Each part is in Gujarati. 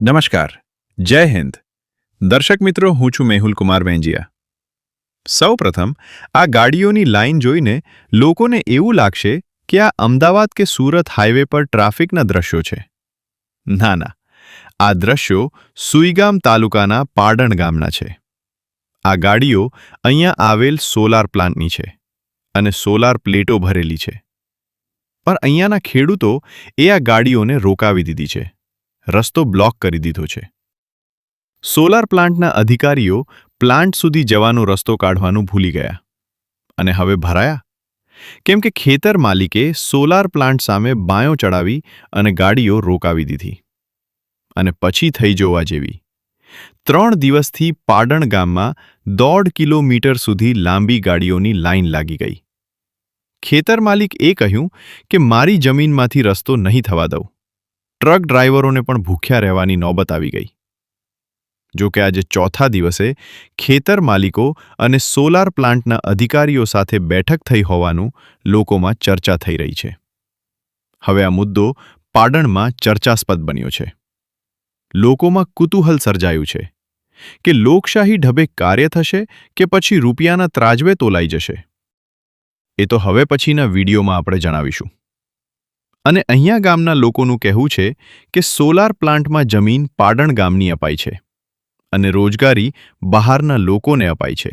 નમસ્કાર, જય હિન્દ. દર્શક મિત્રો, હું છું મેહુલ કુમાર વેંજિયા. સૌપ્રથમ, આ ગાડીઓની લાઈન જોઈને લોકોને એવું લાગશે કે આ અમદાવાદ કે સુરત હાઈવે પર ટ્રાફિકના દ્રશ્યો છે. ના ના, આ દ્રશ્યો સુઈગામ તાલુકાના પાડણ ગામના છે. આ ગાડીઓ અહીંયા આવેલ સોલાર પ્લાન્ટની છે અને સોલાર પ્લેટો ભરેલી છે. પણ અહીંયાના ખેડૂતો આ ગાડીઓને રોકાવી દીધી છે, રસ્તો બ્લોક કરી દીધો છે. સોલાર પ્લાન્ટના અધિકારીઓ પ્લાન્ટ સુધી જવાનો રસ્તો કાઢવાનું ભૂલી ગયા અને હવે ભરાયા, કેમ કે ખેતર માલિકે સોલાર પ્લાન્ટ સામે બાયો ચડાવી અને ગાડીઓ રોકાવી દીધી. અને પછી થઈ જોવા જેવી 3 દિવસથી પાડણ ગામમાં 1.5 કિલોમીટર સુધી લાંબી ગાડીઓની લાઈન લાગી ગઈ. ખેતર માલિક કહ્યું કે મારી જમીનમાંથી રસ્તો નહીં થવા દઉં. ટ્રક ડ્રાઈવરોને પણ ભૂખ્યા રહેવાની નોબત આવી ગઈ. જો કે આજે ચોથા દિવસે ખેતર માલિકો અને સોલાર પ્લાન્ટના અધિકારીઓ સાથે બેઠક થઈ હોવાનું લોકોમાં ચર્ચા થઈ રહી છે. હવે આ મુદ્દો પાડણમાં ચર્ચાસ્પદ બન્યો છે. લોકોમાં કુતૂહલ સર્જાયું છે કે લોકશાહી ઢબે કાર્ય થશે કે પછી રૂપિયાના ત્રાજવે તોલાઈ જશે. એ તો હવે પછીના વિડીયોમાં આપણે જણાવીશું. અને અહીંયા ગામના લોકોનું કહેવું છે કે સોલાર પ્લાન્ટમાં જમીન પાડણ ગામની અપાઈ છે અને રોજગારી બહારના લોકોને અપાઈ છે.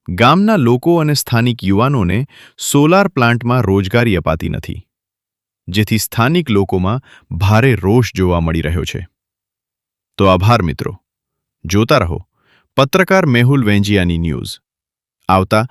ગામના લોકો અને સ્થાનિક યુવાનોને સોલાર પ્લાન્ટમાં રોજગારી અપાતી નથી, જેથી સ્થાનિક લોકોમાં ભારે રોષ જોવા મળી રહ્યો છે. તો આભાર મિત્રો. જોતા રહો પત્રકાર મેહુલ વેંજિયાની ન્યૂઝ. આવતા